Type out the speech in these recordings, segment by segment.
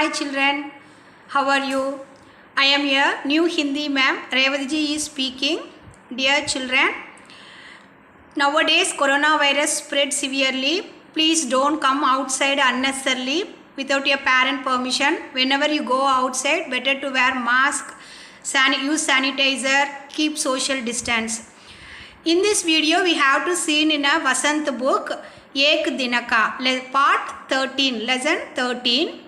Hi children, how are you? I am here, new Hindi ma'am. Revati ji is speaking. Dear children, nowadays coronavirus spread severely. Please don't come outside unnecessarily without your parent permission. Whenever you go outside, better to wear mask, use sanitizer, keep social distance. In this video, we have to see in a Vasant book, Ek Dinaka, part 13, lesson 13.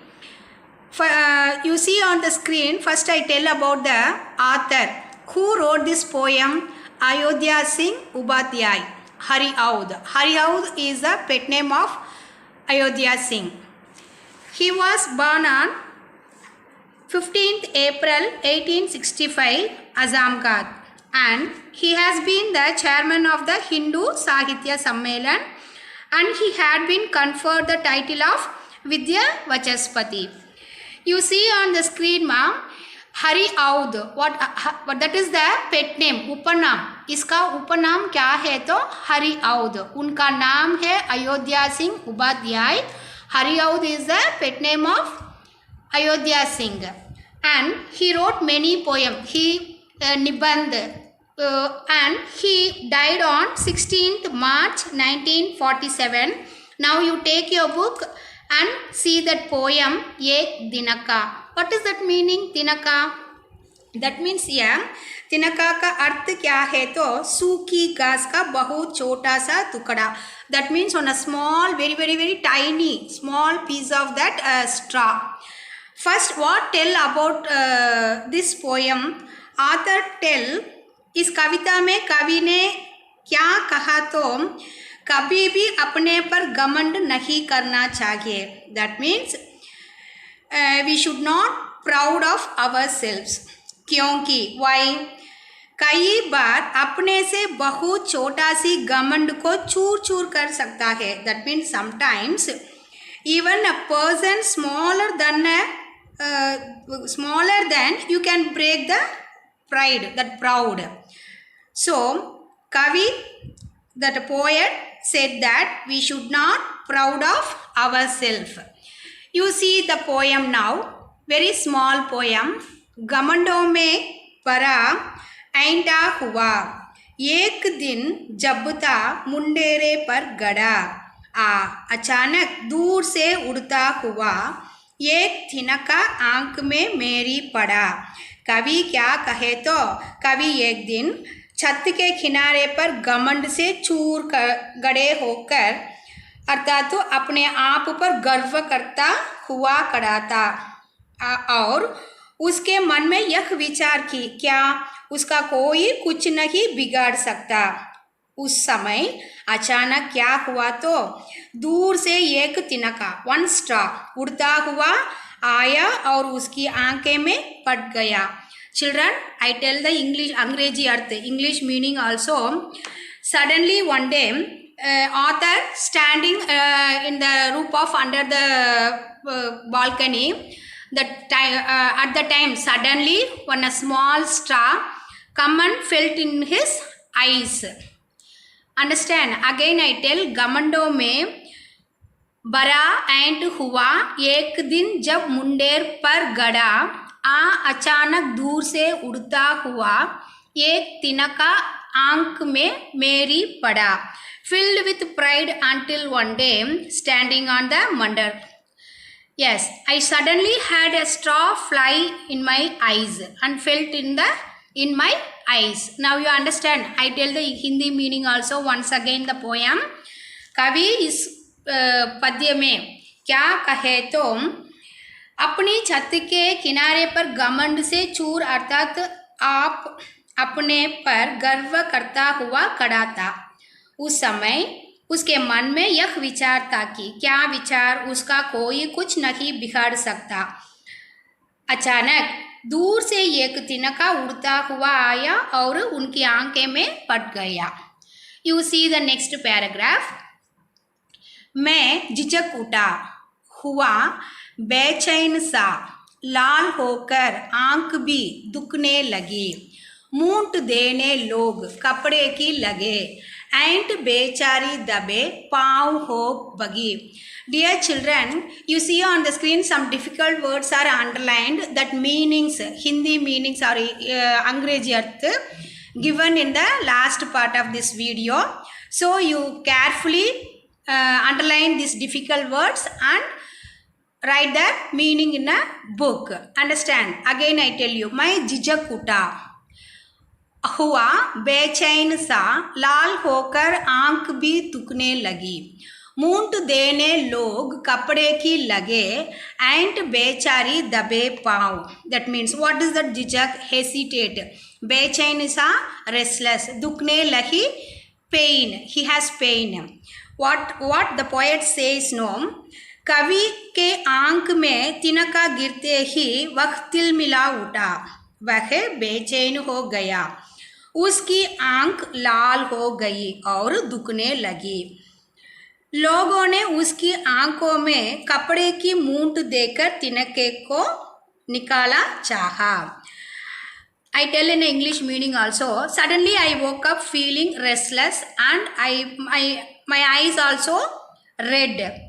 You see on the screen, first I tell about the author. Who wrote this poem? Ayodhya Singh Upadhyay, Hari Aud. Hari Aud is the pet name of Ayodhya Singh. He was born on 15th April 1865, Azamgarh, and he has been the chairman of the Hindu Sahitya Sammelan, and he had been conferred the title of Vidya Vachaspati. You see on the screen, ma'am, Hari Aud. What that is the pet name, Upanam. इसका उपनाम क्या है तो हरि औध. उनका नाम है Ayodhya Singh Upadhyay. Hari Aud is the pet name of Ayodhya Singh, and he wrote many poems. He Nibandh, and he died on 16th March 1947. Now you take your book and see that poem Ek Dinaka. What is that meaning, Dinaka? That means yeah, तिनका का अर्थ क्या है तो सूखी घास का बहुत छोटा सा टुकड़ा. That means on a small, very tiny, small piece of that straw. First, what tell about this poem? Author tell, इस कविता में कवि ने क्या कहा तो कभी भी अपने पर घमंड नहीं करना चाहिए. That means we should not proud of ourselves. क्योंकि why? कई बार अपने से बहुत छोटा सी घमंड को चूर चूर कर सकता है. That means sometimes even a person smaller than you can break the pride, that proud. So Kavi, that poet, said that we should not proud of ourselves. You see the poem now, very small poem. घमंडों में परा ऐंठा हुआ, एक दिन जब था मुंडेरे पर गड़ा, अचानक दूर से उड़ता हुआ, एक तिनका आंख में मेरी पड़ा. कवि क्या कहे तो कवि एक दिन छत के किनारे पर घमंड से चूर गड़े होकर अर्थात तो अपने आप पर गर्व करता हुआ खड़ा था, और उसके मन में यह विचार की क्या उसका कोई कुछ नहीं बिगाड़ सकता. उस समय अचानक क्या हुआ तो दूर से एक तिनका, वन स्ट्रॉ, उड़ता हुआ आया और उसकी आंखें में पड़ गया. Children, I tell the English, अंग्रेजी अर्थ, English meaning also. Suddenly one day, author standing in the roof of under the balcony. At the time, suddenly one small straw come and felt in his eyes. Understand? Again I tell, घमंडों में बड़ा ऐंठ हुआ, एक दिन जब मुंडेर पर गड़ा, अचानक दूर से उड़ता हुआ, एक तिनका आंख में मेरी पड़ा. Filled with pride until one day, standing on the munder. Yes, I suddenly had a straw fly in my eyes and felt in my eyes. Now you understand. I tell the Hindi meaning also once again the poem. कवि इस पद्य में क्या कहे तो अपनी छत के किनारे पर घमंड से चूर अर्थात आप अपने पर गर्व करता हुआ खड़ा था. उस समय उसके मन में यह विचार था कि क्या विचार उसका कोई कुछ नहीं बिगाड़ सकता. अचानक दूर से एक तिनका उड़ता हुआ आया और उनकी आंखें में पड़ गया. You see the next paragraph. मैं झिझक उठा, हुआ बेचैन सा, लाल होकर आंख भी दुखने लगी, मूंट देने लोग कपड़े की लगे, and bechari dabe pav ho bagi. Dear children, you see on the screen some difficult words are underlined, that meanings, Hindi meanings are Angrezi arth given in the last part of this video. So you carefully underline these difficult words and write the meaning in a book. Understand? Again I tell you, my jijakuta हुआ बेचैन सा, लाल होकर आंख भी दुखने लगी. मूंट देने लोग कपड़े की लगे, एंड बेचारी दबे पाँव. That means what is that? झिझक, hesitate. बेचैन सा, restless. दुखने लगी, pain. He has pain. What the poet says, no? कवि के आंख में तिनका गिरते ही वह तिलमिला उठा, वह बेचैन हो गया, उसकी आंख लाल हो गई और दुखने लगी. लोगों ने उसकी आंखों में कपड़े की मूंट देकर तिनके को निकाला चाहा. I tell in English meaning also. Suddenly I woke up feeling restless and my eyes also red.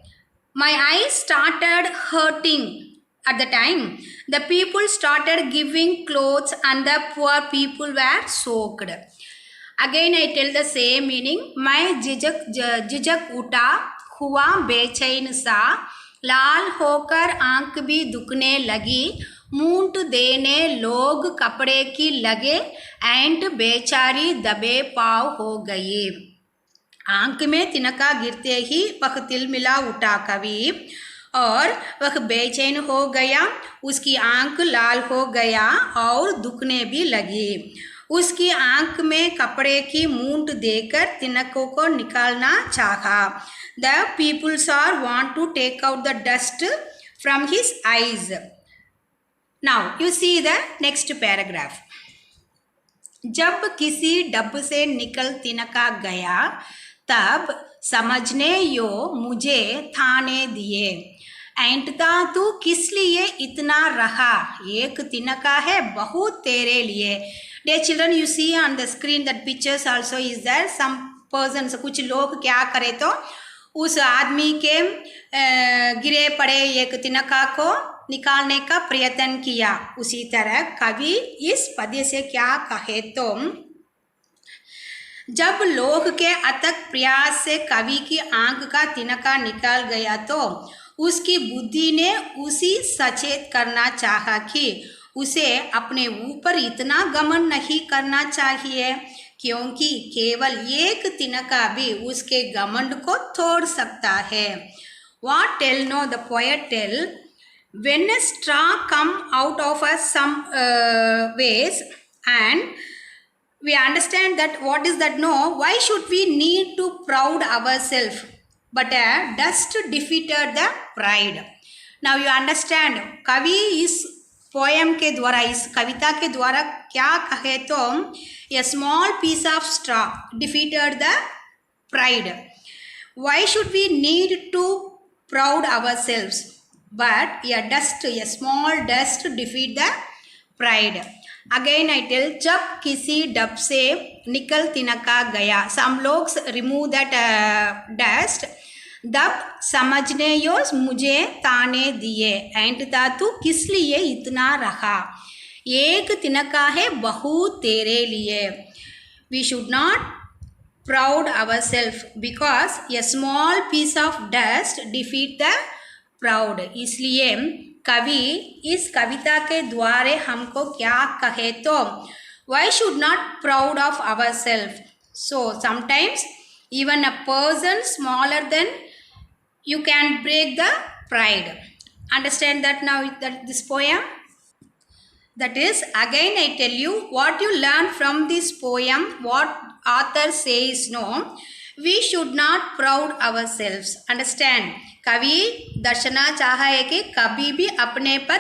My eyes started hurting. At the time, the people started giving clothes and the poor people were soaked. Again I tell the same meaning. मैं झिझक उठा, हुआ बेचैन सा, लाल होकर आंख भी दुखने लगी, मूंट देने लोग कपड़े की लगे, एंड बेचारी दबे पाव हो गई. आंख में तिनका गिरते ही वह तिलमिला उठा कवि, और वह बेचैन हो गया, उसकी आंख लाल हो गया और दुखने भी लगी. उसकी आंख में कपड़े की मूंट देकर तिनकों को निकालना चाहा. The people are want to take out the dust from his eyes. Now you see the next paragraph. जब किसी डब से निकल तिनका गया, तब समझने यो मुझे थाने दिए. ऐंठता तू किस लिए इतना रहा, एक तिनका है बहुत तेरे लिए. Dear children, you see on the screen that pictures also is there. Some persons, कुछ लोग क्या करे तो उस आदमी के गिरे पड़े एक तिनका को निकालने का प्रयत्न किया. उसी तरह कवि इस पद्य से क्या कहे तो, जब लोग के अथक प्रयास से कवि की आंख का तिनका निकाल गया तो उसकी बुद्धि ने उसी सचेत करना चाहा कि उसे अपने ऊपर इतना घमंड नहीं करना चाहिए, क्योंकि केवल एक तिनका भी उसके घमंड को तोड़ सकता है. What tell no the poet tell, when a straw come out of some ways, and we understand that what is that, no, why should we need to proud ourselves, but dust defeated the pride. Now you understand, कवि इस poem के द्वारा, इस कविता के द्वारा क्या कहे तो, a small piece of straw defeated the pride. Why should we need to proud ourselves, but a small dust defeat the pride. Again I tell, जब किसी डब से निकल तिनका गया, some लोग remove that dust. दब समझने यो मुझे ताने दिए, ऐंठता तू किस लिए इतना रहा, एक तिनका है बहुत तेरे लिए. We should not proud ourselves because a small piece of dust defeat the proud. इसलिए कवि इस कविता के द्वारा हमको क्या कहे तो, why should not proud of ourselves. So sometimes even a person smaller than you can break the pride. Understand that now, that this poem? That is, again I tell you what you learn from this poem, what author says, no, we should not proud ourselves. Understand? कवि दर्शना चाहा है कि कभी भी अपने पर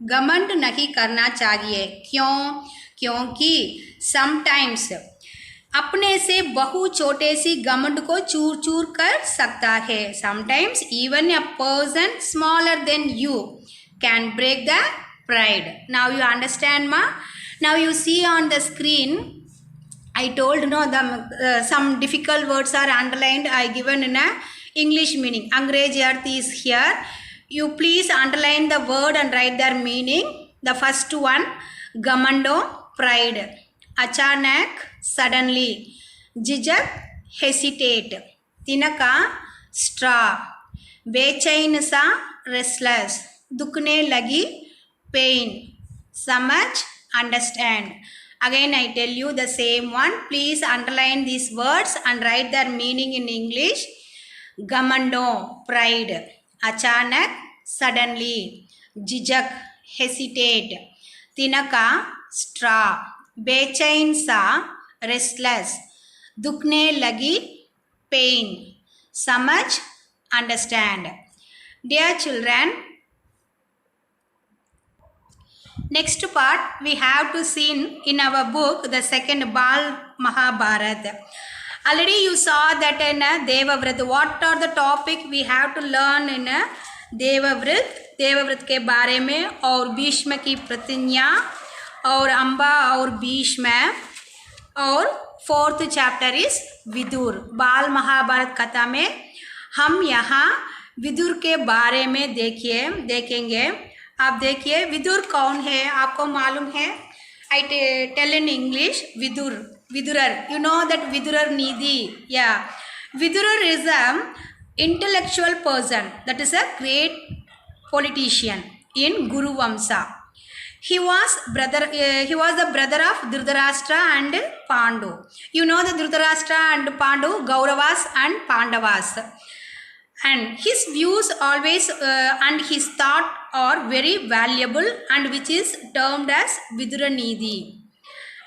घमंड नहीं करना चाहिए. क्यों? क्योंकि sometimes अपने से बहुत छोटे सी घमंड को चूर चूर कर सकता है. Sometimes even a person smaller than you can break the pride. Now you understand, ma? Now you see on the screen I told no some difficult words are underlined. I given in a English meaning. Angrezi Arth is here. You please underline the word and write their meaning. The first one, Gamando, pride. Achanak, suddenly. Jijak, hesitate. Tinaka, straw. Bechain sa, restless. Dukne lagi, pain. Samaj, understand. Again, I tell you the same one. Please underline these words and write their meaning in English. Gamando, pride. Achanak, suddenly. Jijak, hesitate. Tinaka, straw. Bechain sa, restless. Dukne lagi, pain. Samaj, understand. Dear children, next part we have to see in our book the second Bal Mahabharata. Already you saw that in Devavrat. What are the topic we have to learn in Devavrat? Devavrat के बारे में और भीष्म की प्रतिज्ञा और अम्बा और भीष्म और fourth chapter is Vidur. बाल महाभारत कथा में हम यहाँ विदुर के बारे में देखेंगे. आप देखिए विदुर कौन है आपको मालूम है. I tell in English Vidurar. You know that Vidurar Nidhi. Yeah. Vidurar is a intellectual person. That is a great politician in Guru Vamsa. He was the brother of Dhritarashtra and Pandu. You know the Dhritarashtra and Pandu, Kauravas and Pandavas. And his views always and his thought are very valuable and which is termed as Viduranidhi.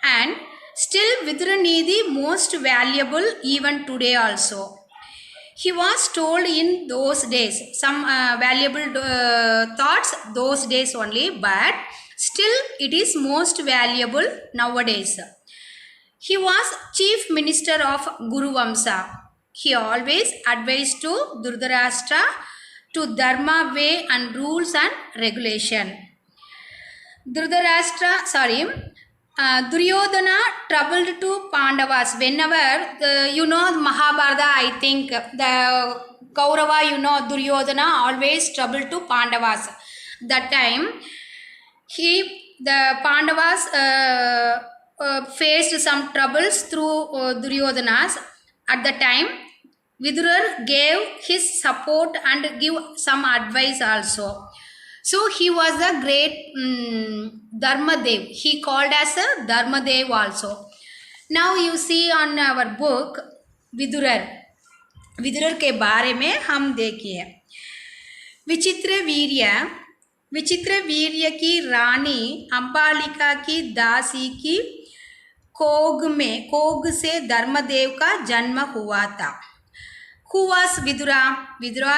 And still Viduranidhi most valuable even today also. He was told in those days some valuable thoughts those days only, but still it is most valuable nowadays. He was chief minister of Guru Vamsa. He always advised to Dhritarashtra to dharma way and rules and regulation. Duryodhana troubled to Pandavas. Whenever, you know Mahabharata, I think the Kaurava, you know Duryodhana always troubled to Pandavas. That time, the Pandavas faced some troubles through Duryodhana's. At the time, Vidurar gave his support and give some advice also. So he was a great Dharmadev. He called as a Dharmadev also. Now you see on our book Vidurar. विदुरर के बारे में हम देखिए. विचित्र वीर्य की रानी अंबालिका की दासी की कोग से धर्मदेव का जन्म हुआ था. Who was Vidura? Vidura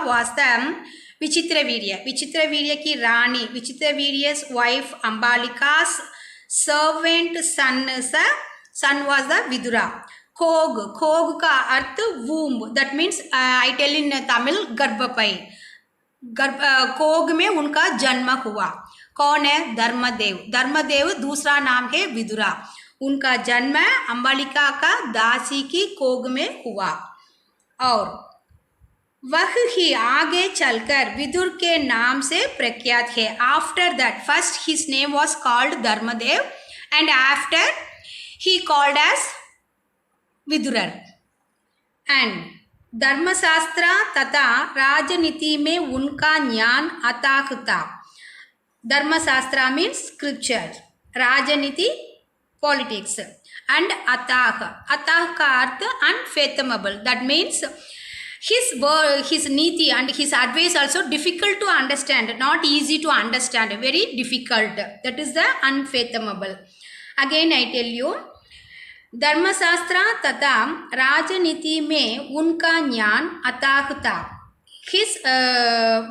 was the Vichitravirya. Vichitravirya की रानी, Vichitravirya's wife Ambalika's servant son was the Vidura. Kog का अर्थ womb. That means I tell in Tamil गर्भपई. कोग में उनका जन्म हुआ. कौन है? धर्मदेव दूसरा नाम है विदुरा. उनका जन्म अंबालिका का दासी की कोग में हुआ. और वह ही आगे चलकर विदुर के नाम से प्रख्यात है. After that first his name was called Dharmadev and after he called as Vidurar. And धर्मशास्त्र तथा राजनीति में उनका ज्ञान अथाह था. धर्मशास्त्र मीन्स स्क्रिप्चर, राजनीति politics, and atah का अर्थ unfathomable. That means his niti and his advice also difficult to understand, not easy to understand, very difficult. That is the unfathomable. Again I tell you, धर्मशास्त्र तथा राजनीति में उनका ज्ञान अथाह था. His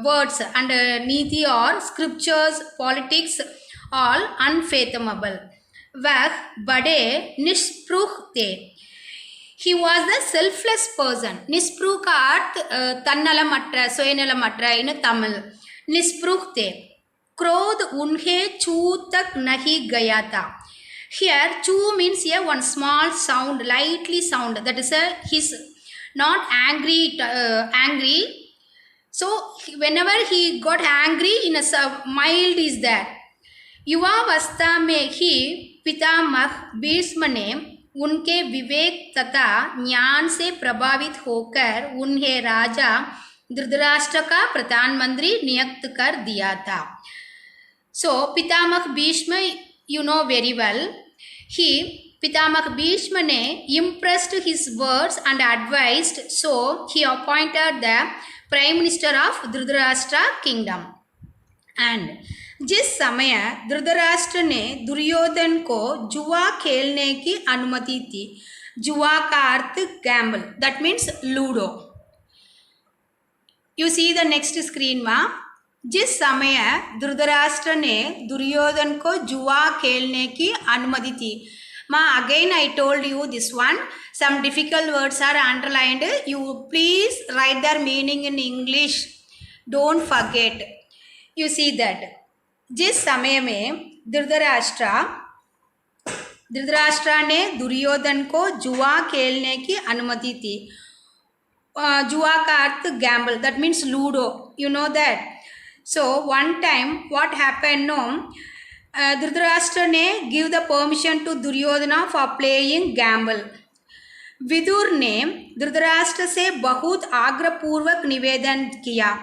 words and niti or scriptures, politics, all unfathomable. वह बड़े निष्पृह थे. He was the selfless person. निष्पृह का अर्थ तन्नलमற்ற, சுயநலமற்ற इन तमिल. निष्पृह थे. क्रोध उन्हें छू तक नहीं गया था. Here, chu means a one small sound, lightly sound. That is his not angry, angry. So whenever he got angry, in a mild is that. युवावस्था में ही पितामह भीष्म ने उनके विवेक तथा ज्ञान से प्रभावित होकर उन्हें राजा धृतराष्ट्र का प्रधानमंत्री नियुक्त कर दिया था. So Pitamah Bhishma, you know very well, he पितामह भीष्म ने impressed his words and advised, so he appointed the prime minister of Dhritarashtra kingdom. And जिस समय धृतराष्ट्र ने दुर्योधन को जुआ खेलने की अनुमति दी, जुआ का अर्थ gamble, that means ludo. You see the next screen में. जिस समय धृतराष्ट्र ने दुर्योधन को जुआ खेलने की अनुमति दी. माँ again I told you this one, some difficult words are underlined. You please write their meaning in English, don't forget. You see that जिस समय में धृतराष्ट्र ने दुर्योधन को जुआ खेलने की अनुमति दी. जुआ का अर्थ gamble, that means ludo, you know that. So one time what happened no, Dhritarashtra ने give the permission to Duryodhana for playing gamble. Vidur ने धृतराष्ट्र से बहुत आग्रहपूर्वक निवेदन किया.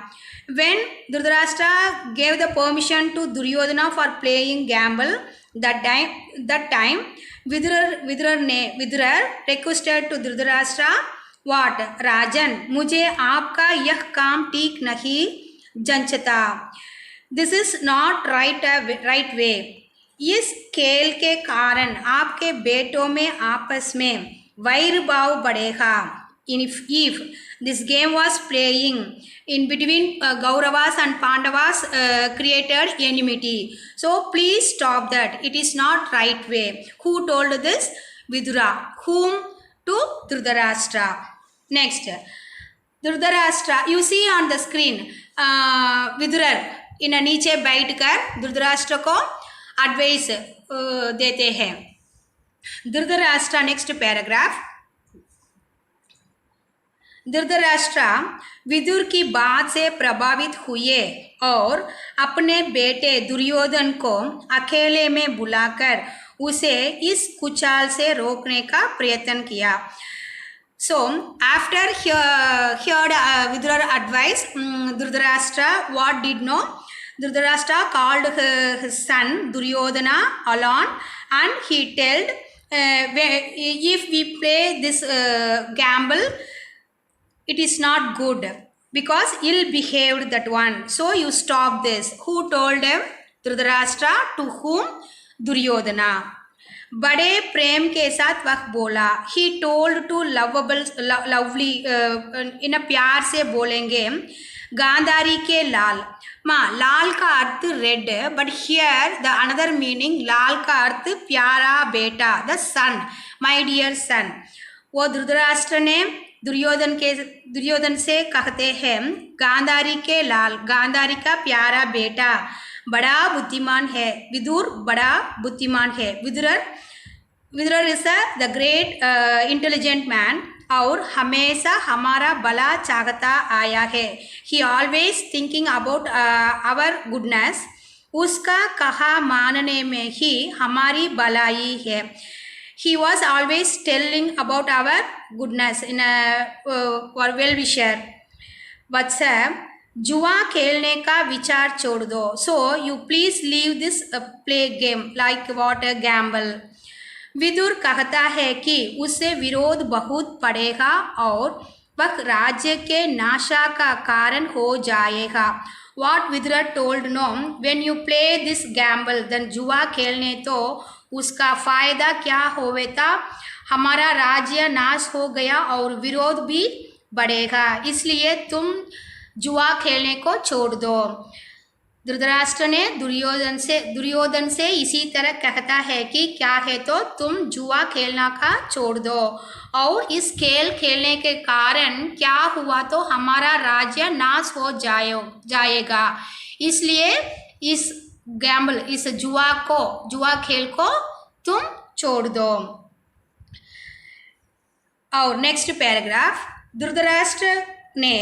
When Dhritarashtra gave the permission to Duryodhana for playing gamble, that time Vidurar requested to Dhritarashtra, what? Rajan, मुझे आपका यह काम ठीक नहीं जंचता. This is not right way. इस खेल के कारण आपके बेटों में आपस में वैर भाव बढ़ेगा. If this game was playing in between Kauravas and Pandavas, created enmity. So please stop that. It is not right way. Who told this? Vidura. Whom? To Dhritarashtra. Next, Dhritarashtra. You see on the screen, Vidurar इन नीचे बैठ कर धृतराष्ट्र को advice देते हैं. Dhritarashtra, next paragraph. Dhritarashtra Vidur की बात से प्रभावित हुए और अपने बेटे दुर्योधन को अकेले में बुलाकर उसे इस कुचाल से रोकने का प्रयत्न किया. So after heard Vidura advice, Dhritarashtra what did know? Dhritarashtra called his son Duryodhana alone and he told, if we play this gamble, it is not good because ill behaved that one. So you stop this. Who told him? Dhritarashtra, to whom? Duryodhana. बड़े प्रेम के साथ वह बोला. He told to lovely, इन प्यार से बोलेंगे. गांधारी के लाल. माँ, लाल का अर्थ red, but here the another meaning, लाल का अर्थ प्यारा बेटा, the son, my dear son. वो धृतराष्ट्र ने दुर्योधन से कहते हैं, गांधारी के लाल, गांधारी का प्यारा बेटा बड़ा बुद्धिमान है. विदुर बड़ा बुद्धिमान है. Vidur is the great intelligent man और हमेशा हमारा भला चाहता आया है. He always thinking about our goodness. उसका कहा मानने में ही हमारी भलाई है. He was always telling about our goodness in a well-wisher. वत्सा, जुआ खेलने का विचार छोड़ दो. So you please leave this play game like what a gamble. Vidur कहता है कि उससे विरोध बहुत पड़ेगा और वह राज्य के नाशा का कारण हो जाएगा. What Vidura told no, when you play this gamble, then जुआ खेलने तो उसका फायदा क्या होवेता, हमारा राज्य नाश हो गया और विरोध भी बढ़ेगा, इसलिए तुम जुआ खेलने को छोड़ दो. धृतराष्ट्र ने दुर्योधन से इसी तरह कहता है कि क्या है तो तुम जुआ खेलना का छोड़ दो और इस खेल खेलने के कारण क्या हुआ तो हमारा राज्य नाश हो जाएगा, इसलिए इस गैम्बल, इस जुआ खेल को तुम छोड़ दो. और नेक्स्ट पैराग्राफ, धृतराष्ट्र ने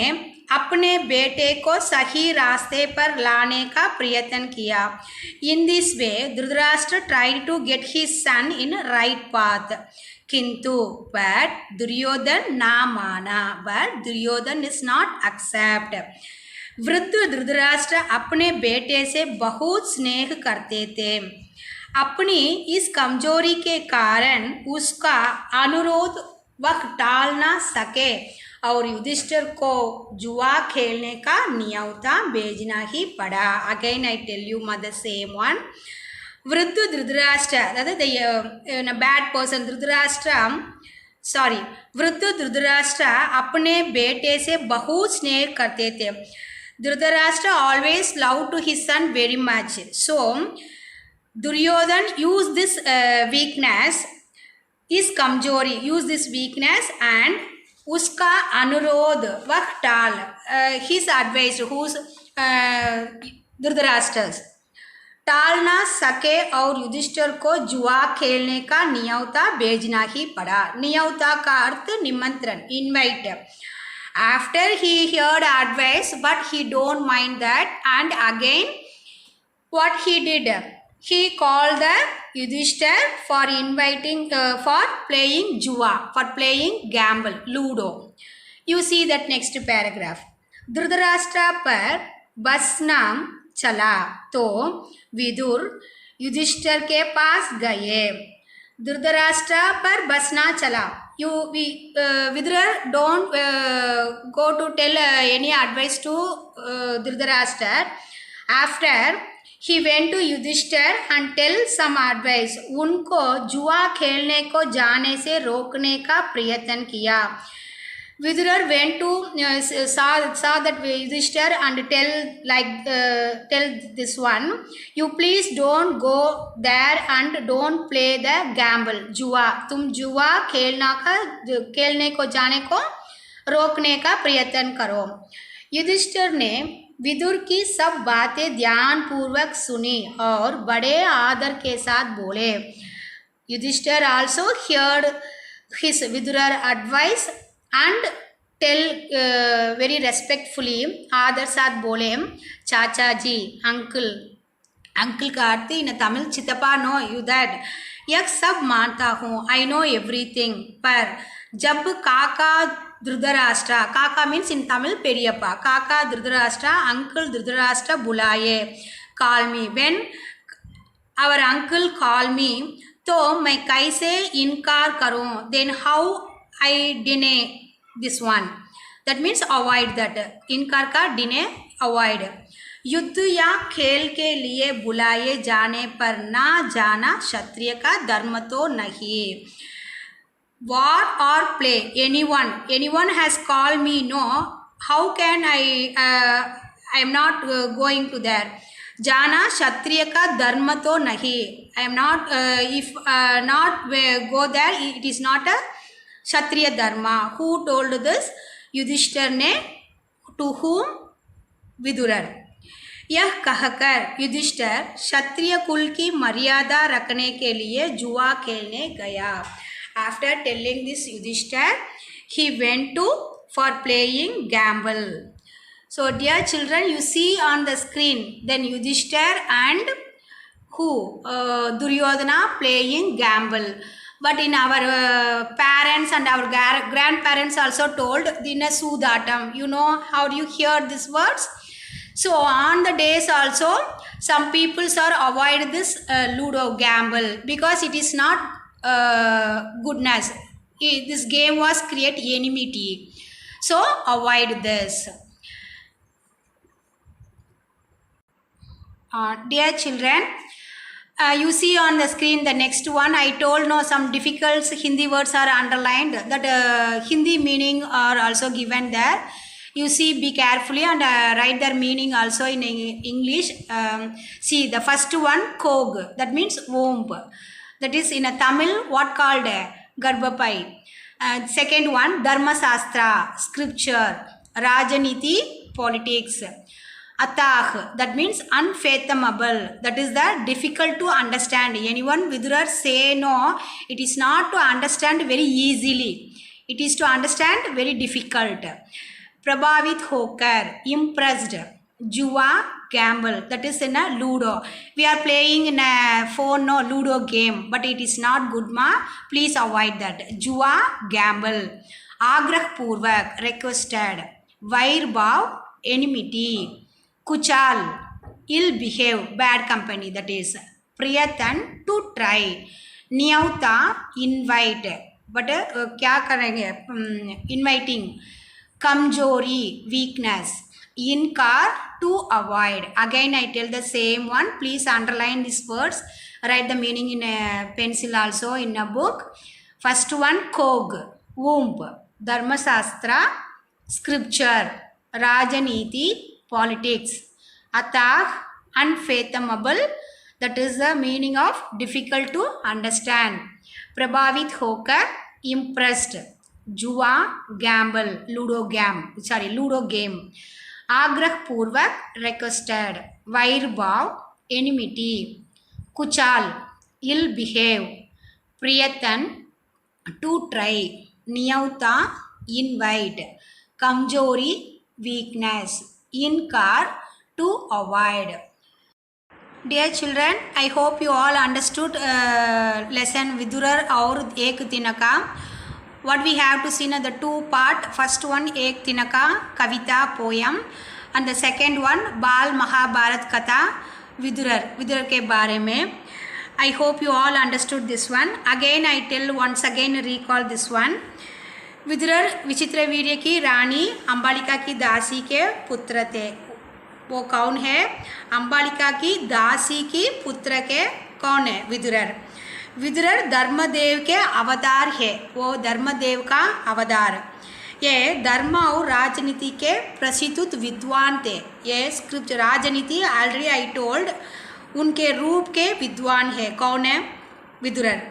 अपने बेटे को सही रास्ते पर लाने का प्रयत्न किया. In this way Dhritarashtra tried to get his son in right path. किंतु बट दुर्योधन ना माना. But Duryodhan is not accept. वृद्ध धृतराष्ट्र अपने बेटे से बहुत स्नेह करते थे. अपनी इस कमजोरी के कारण उसका अनुरोध वह टाल ना सके और युधिष्ठिर को जुआ खेलने का न्योता भेजना ही पड़ा. Again I tell you mother same one. वृद्ध धृतराष्ट्र, अதாவது बैड पर्सन धृतराष्ट्र, सॉरी, वृद्ध धृतराष्ट्र अपने बेटे से बहुत स्नेह करते थे. Dhritarashtra always love to his son very much. So Duryodhan use this weakness, इस कमजोरी, यूज दिस वीकनेस एंड उसका अनुरोध वह टाल, हिज एडवाइस हुज धृतराष्ट्र टाल ना सके और युधिष्ठिर को जुआ खेलने का न्योता भेजना ही पड़ा. न्योता का अर्थ निमंत्रण, invite. After he heard advice but he don't mind that, and again what he did, he called the Yudhishthir for inviting for playing jua, for playing gamble, ludo. You see that next paragraph. Dhritarashtra पर बसना चला तो विदुर युधिष्ठिर के पास गए. धृतराष्ट्र पर बसना चला. Vidura don't go to tell any advice to Dhritarashtra. After he went to Yudhishthir and tell some advice. उनको जुआ खेलने को जाने से रोकने का प्रयत्न किया. Vidura went to saw that Yudhishthir and tell this one, you please don't go there and don't play the gamble, जुआ. तुम जुआ खेलने को जाने को रोकने का प्रयत्न करो. युधिष्ठिर ने विदुर की सब बातें ध्यान पूर्वक सुनी और बड़े आदर के साथ बोले. Yudhishthir also heard his Vidura advice and tell very respectfully, आदर साथ बोले, चाचा जी, अंकल का अर्थ इन तमिल चितपा, नो यू दैट, यह सब मानता हूँ, आई नो एवरीथिंग. पर जब काका धृतराष्ट्र, काका मीन्स इन तमिल पेरियप्पा, काका धृतराष्ट्र अंकल धृतराष्ट्र बुलाए, call me, when our uncle call me, तो मैं कैसे इनकार करूँ, then how I deny this one, that means avoid, that इनकार का डिने अवॉइड. युद्ध या खेल के लिए बुलाए जाने पर ना जाना क्षत्रिय का धर्म तो नहीं. war or play, anyone has called me, no, how can I am not going to there. जाना क्षत्रिय का धर्म तो नहीं. I am not, if not go there, it is not a Kshatriya Dharma. Who told this? Yudhishthir ने. To whom? विदुरर. यह कहकर युधिष्ठिर क्षत्रिय कुल की मर्यादा रखने के लिए जुआ खेलने गया. After telling this Yudhishthir, he went to for playing gamble. So dear children, you see on the screen, then Yudhishthir and who? Duryodhana playing gamble. But in our parents and our grandparents also told in a Sudatam. You know how do you hear these words? So on the days also, some people are avoid this Ludo gamble because it is not goodness. This game was create enmity. So avoid this. Dear children, you see on the screen the next one. I told no some difficult Hindi words are underlined. That Hindi meaning are also given there. You see, be carefully and write their meaning also in English. See the first one, Kog. That means womb. That is in a Tamil what called Garbhapai. Second one, Dharma Sastra, scripture. Rajaniti, politics. Atah, that means unfathomable. That is the difficult to understand. Anyone Vidurar say no, it is not to understand very easily. It is to understand very difficult. Prabhavit hokar, impressed. Jua, gamble. That is in a Ludo. We are playing in a phone no Ludo game, but it is not good ma. Please avoid that. Jua, gamble. Agrah purvak, requested. Vair bhav, enmity. Kuchal, ill behave, bad company, that is. Priyatan, to try. Nyauta, invite. But क्या करेंगे? Inviting. Kamjori, weakness. Inkar, to avoid. Again I tell the same one. Please underline these words. Write the meaning in a pencil also in a book. First one, Kog, womb. Dharmasastra, scripture. Rajaniti, politics. Atah, unfathomable. That is the meaning of difficult to understand. Prabhavit hokar, impressed. Jua, gamble. Ludo game. Agrah purvak, requested. Vair bhav, enmity. Kuchal, ill behave. Priyatan, to try. Nyauta, invite. Kamjori, weakness. Inkar, to avoid. Dear children, I hope you all understood lesson Vidurar aur Ek Tinaka. What we have to see in the two part. First one Ek Tinaka Kavita poem, and the second one Bal Mahabharat Katha Vidurar ke baare mein. I hope you all understood this one. Again I tell once again recall this one. विदुरर विचित्र वीर्य की रानी अंबालिका की दासी के पुत्र थे. वो कौन है? अंबालिका की दासी की पुत्र के कौन है? विदुरर. विदुरर धर्मदेव के अवतार है. वो धर्मदेव का अवतार. ये धर्म और राजनीति के प्रसिद्ध विद्वान थे. ये स्क्रिप्ट राजनीति ऑलरेडी आई टोल्ड, उनके रूप के विद्वान है. कौन है? विदुरर.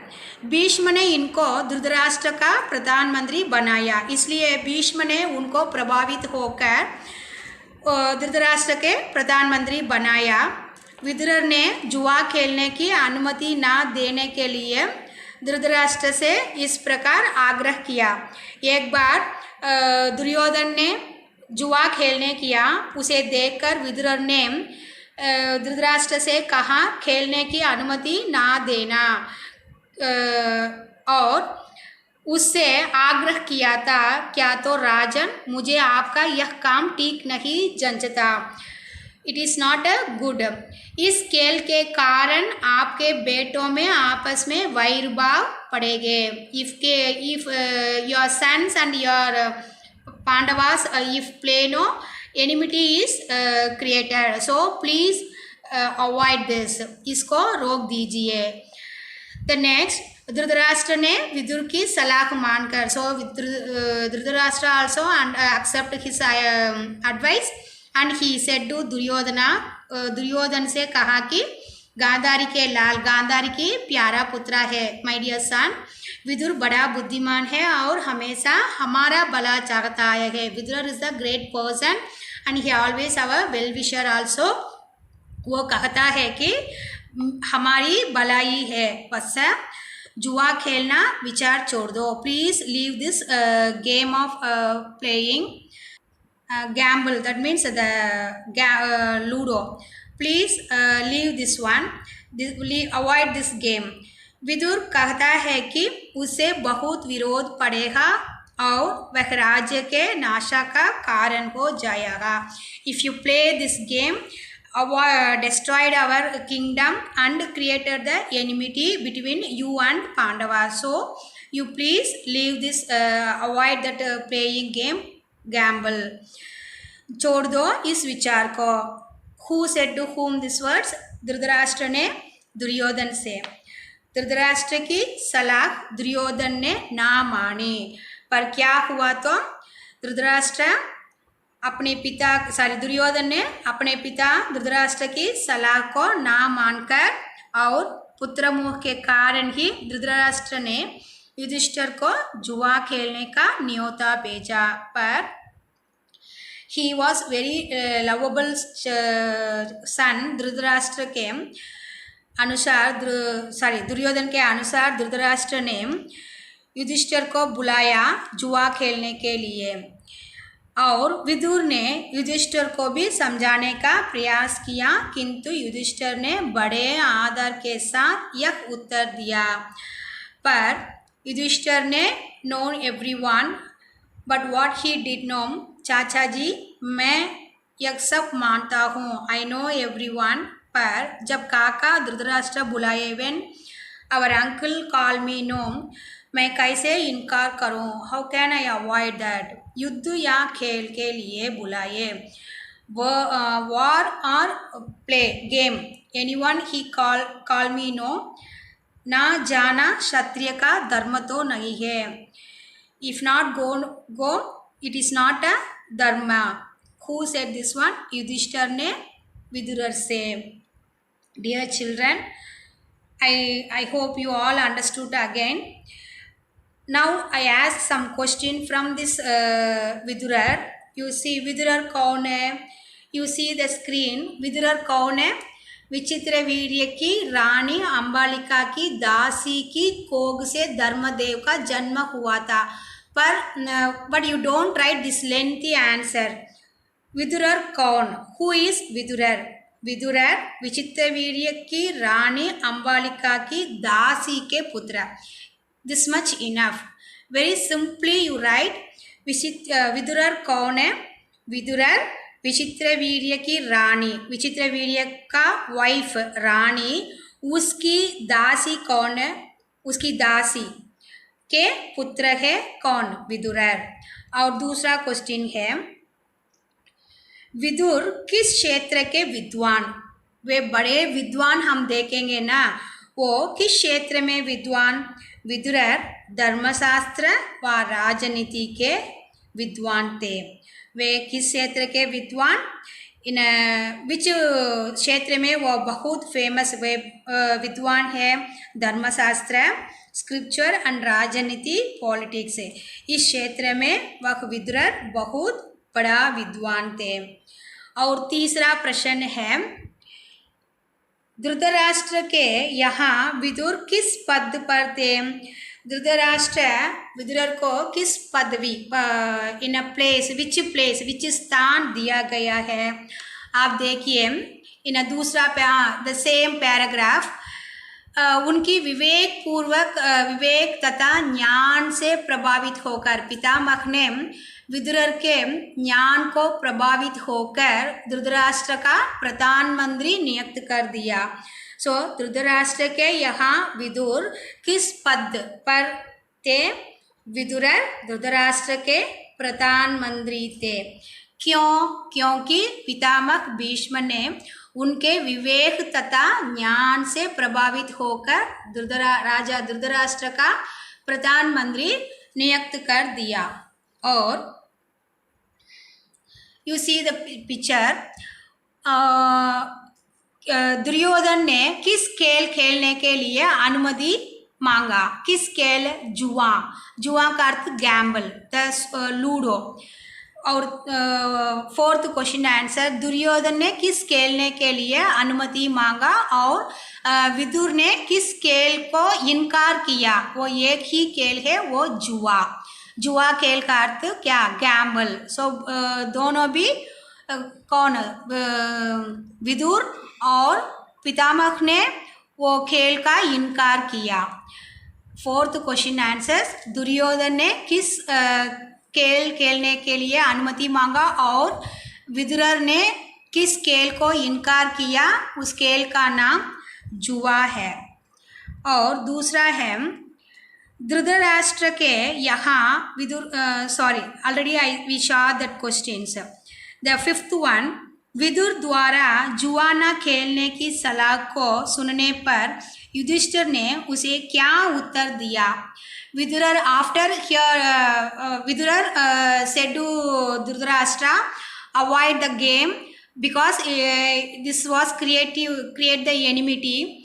भीष्म ने इनको धृतराष्ट्र का प्रधानमंत्री बनाया, इसलिए भीष्म ने उनको प्रभावित होकर धृतराष्ट्र के प्रधानमंत्री बनाया. विदुरर ने जुआ खेलने की अनुमति न देने के लिए धृतराष्ट्र से इस प्रकार आग्रह किया. एक बार दुर्योधन ने जुआ खेलने किया. उसे देखकर विदुरर ने धृतराष्ट्र से कहा खेलने की अनुमति ना देना, और उससे आग्रह किया था, क्या तो राजन मुझे आपका यह काम ठीक नहीं जंचता. It is not a good. इस खेल के कारण आपके बेटों में आपस में वैरभाव पड़ेंगे. If your sons and your Pandavas if play no enmity is created, so please avoid this. इसको रोक दीजिए. द नेक्स्ट, धृतराष्ट्र ने विदुर की सलाह मानकर, so Dhritarashtra also accept his advice and he said to Duryodhana. Duryodhan से कहा कि गांधारी के लाल, गांधारी की प्यारा पुत्र है, माय डियर सन. विदुर बड़ा बुद्धिमान है और हमेशा हमारा भला चाहता है. Vidur is the great person and he always our well wisher also. वो कहता है कि हमारी भलाई है, बस जुआ खेलना विचार छोड़ दो. Please leave this game of playing gamble, that means the ludo. Please leave this one, avoid this game. Vidur कहता है कि उसे बहुत विरोध पड़ेगा और वह राज्य के नाशा का कारण हो जाएगा. If you play this game, destroyed our kingdom and created the enmity between you and Pandava. So you please leave this, avoid that playing game, gamble. छोड़ दो इस विचार को. Who said to whom these words? Dhritarashtra ने दुर्योधन से. धृतराष्ट्र की सलाह दुर्योधन ने ना मानी. पर क्या हुआ तो धृतराष्ट्र अपने पिता, दुर्योधन ने अपने पिता धृतराष्ट्र की सलाह को ना मानकर और पुत्र मोह के कारण ही धृतराष्ट्र ने युधिष्ठिर को जुआ खेलने का न्योता भेजा. पर he was very lovable son Dhritarashtra के अनुसार दुर्योधन के अनुसार धृतराष्ट्र ने युधिष्ठिर को बुलाया जुआ खेलने के लिए और विदुर ने युधिष्ठिर को भी समझाने का प्रयास किया, किंतु युधिष्ठिर ने बड़े आदर के साथ यह उत्तर दिया। पर युधिष्ठिर ने known everyone but what he did know, चाचा जी मैं यह सब मानता हूँ, I know everyone, पर जब काका धृतराष्ट्र बुलाए when our uncle call me no, मैं कैसे इनकार करूं, how can I avoid that, युद्ध या खेल के लिए बुलाए, war or play game, anyone he call me no, ना जाना क्षत्रिय का धर्म तो नहीं है, if not go it is not a dharma, who said this one, Yudhishthir ने विदुर से। Dear children, I hope you all understood again. Now I ask some question from this Vidurar. You see Vidurar कौन है? You see the screen. Vidurar कौन है? विचित्र वीर्य की रानी अंबालिका की दासी की कोग से धर्मदेव का जन्म हुआ था। पर but you don't write this lengthy answer. विदुरर कौन? Who is विदुरर? विदुरर विचित्र वीर्य की रानी अंबालिका की दासी के पुत्र। This much enough. Very simply you write विदुरर कौन है? विदुरर विचित्र वीर्य की रानी, विचित्र वीर्य का वाइफ रानी, उसकी दासी कौन है? उसकी दासी के पुत्र है कौन? विदुरर। और दूसरा क्वेश्चन है विदुर किस क्षेत्र के विद्वान? वे बड़े विद्वान हम देखेंगे ना, वो किस क्षेत्र में विद्वान? विदुरर धर्मशास्त्र व राजनीति के विद्वान थे। वे किस क्षेत्र के विद्वान? इन विच क्षेत्र में वो बहुत फेमस वे विद्वान है? धर्मशास्त्र, स्क्रिप्चर एंड राजनीति, पॉलिटिक्स। इस क्षेत्र में वह विदुरर बहुत बड़ा विद्वान थे। और तीसरा प्रश्न है धृतराष्ट्र के यहाँ विदुर किस पद पर थे? धृतराष्ट्र विदुर को किस पदवी इन अ प्लेस, विच स्थान दिया गया है? आप देखिए इन दूसरा द सेम पैराग्राफ, उनकी विवेक पूर्वक विवेक तथा ज्ञान से प्रभावित होकर पितामह ने विदुर के ज्ञान को प्रभावित होकर धृतराष्ट्र का प्रधानमंत्री नियुक्त कर दिया। सो धृतराष्ट्र के यहाँ विदुर किस पद पर थे? विदुर धृतराष्ट्र के प्रधानमंत्री थे। क्यों? क्योंकि पितामह भीष्म ने उनके विवेक तथा ज्ञान से प्रभावित होकर राजा धृतराष्ट्र का प्रधानमंत्री नियुक्त कर दिया। और you see the picture, Duryodhan ने किस खेल खेलने के लिए अनुमति मांगा? किस खेल? जुआ। जुआ का अर्थ गैम्बल, द लूडो। और फोर्थ क्वेश्चन आंसर, दुर्योधन ने किस खेलने के लिए अनुमति मांगा और विदुर ने किस खेल को इनकार किया? वो एक ही खेल है, वो जुआ। जुआ खेल का अर्थ क्या? गैम्बल। सो दोनों भी कौन? विदुर और पितामह ने वो खेल का इनकार किया। फोर्थ क्वेश्चन आंसर, दुर्योधन ने किस खेल खेलने के लिए अनुमति मांगा और विदुर ने किस खेल को इनकार किया? उस खेल का नाम जुआ है। और दूसरा है धृतराष्ट्र के यहाँ Vidur already we saw that questions. The fifth one, Vidur द्वारा जुआ न खेलने की सलाह को सुनने पर युधिष्ठिर ने उसे क्या उत्तर दिया? Vidur after here Vidur said to Dhritarashtra, avoid the game because this was create the enmity.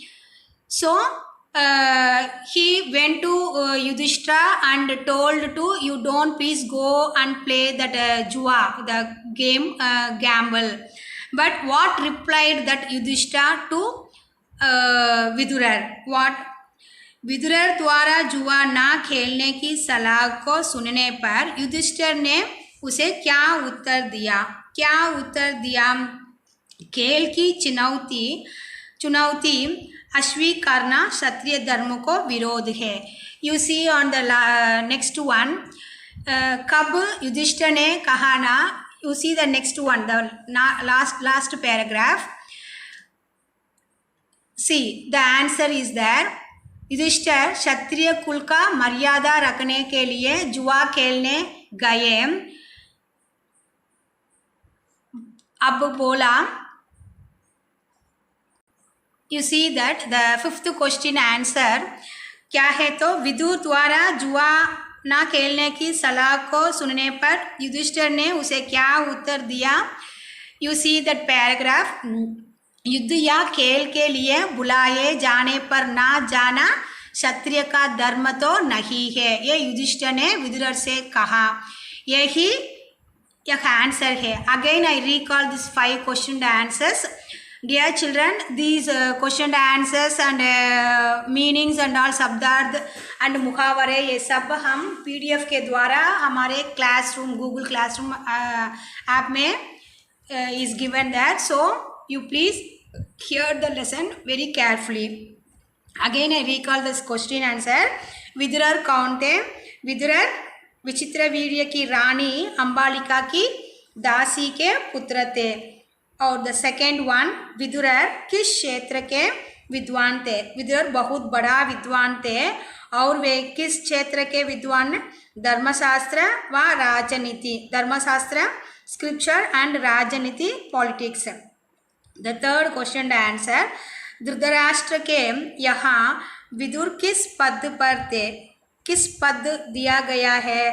So he went to Yudhishthira and told to you don't please go and play that jua, the game gamble. But what replied that Yudhishthira to Vidurar? What? विदुरर द्वारा जुआ ना खेलने की सलाह को सुनने पर युधिष्ठिर ने उसे क्या उत्तर दिया? खेल की चुनौती अस्वीकारना क्षत्रिय धर्म को विरोध है. You see on the next one, कब युधिष्ठिर ने कहा ना, you see the next one, the last paragraph. See the answer is there. Yudhishthir क्षत्रिय कुल का मर्यादा रखने के लिए जुआ खेलने गए. अब बोला, you see that the fifth question answer क्या है? तो विदुर द्वारा जुआ ना खेलने की सलाह को सुनने पर युधिष्ठिर ने उसे क्या उत्तर दिया? You see that paragraph. युद्ध या खेल के लिए बुलाए जाने पर ना जाना क्षत्रिय का धर्म तो नहीं है. ये युधिष्ठिर ने विदुर से कहा. यही यह आंसर है. Again I recall this 5 question answers. Dear children, these question answers and meanings and all शब्दार्थ and मुहावरे ये सब हम PDF के द्वारा हमारे क्लासरूम गूगल क्लासरूम ऐप में is given that. So you please hear the lesson very carefully. Again I recall this question answer. विदुरर कौन थे? विदुरर विचित्रवीर्य की रानी अंबालिका की दासी के पुत्र थे. और द सेकेंड वन, विदुरर किस क्षेत्र के विद्वान थे? विदुरर बहुत बड़ा विद्वान थे. और वे किस क्षेत्र के विद्वान? धर्मशास्त्र व राजनीति. धर्मशास्त्र स्क्रिप्चर एंड राजनीति politics. The third question answer, Dhritarashtra के यहाँ विदुर किस पद पर थे? किस पद दिया गया है?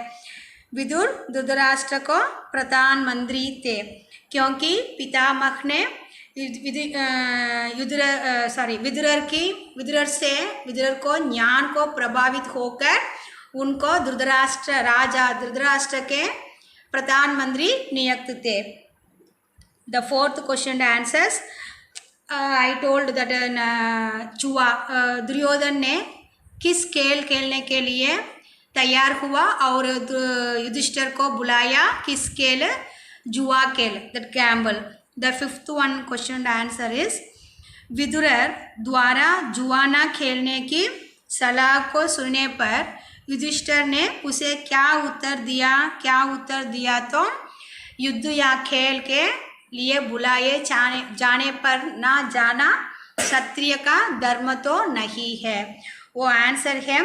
विदुर धृतराष्ट्र को प्रधानमंत्री थे क्योंकि पितामह ने विदुर को ज्ञान को प्रभावित होकर उनको धृतराष्ट्र के प्रधानमंत्री नियुक्त थे. The fourth question answers, I told that जुआ दुर्योधन ने किस खेल खेलने के लिए तैयार हुआ और युधिष्ठिर को बुलाया? किस खेल? जुआ खेल, that gamble. The fifth one question answer is, Vidurar द्वारा जुआ ना खेलने की सलाह को सुनने पर युधिष्ठिर ने उसे क्या उत्तर दिया? तो युद्ध या खेल के लिए बुलाए जाने पर ना जाना क्षत्रिय का धर्म तो नहीं है. वो आंसर है,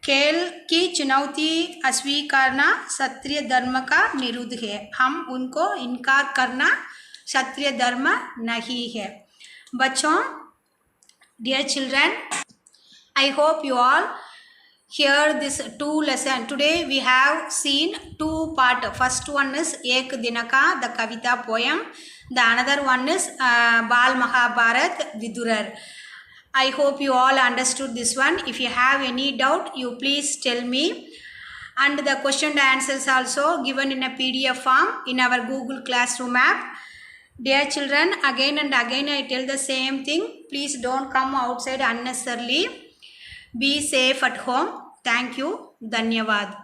खेल की चुनौती अस्वीकारना क्षत्रिय धर्म का विरुद्ध है. हम उनको इनकार करना क्षत्रिय धर्म नहीं है. बच्चों, dear children, I hope you all hear this 2 lesson. Today we have seen 2 part. First one is Ek Dinaka, the Kavita poem. The another one is Bal Mahabharat Vidurar. I hope you all understood this one. If you have any doubt, you please tell me. And the question and answers also given in a PDF form in our Google Classroom app. Dear children, again and again I tell the same thing. Please don't come outside unnecessarily. Be safe at home. Thank you. Dhanyavad.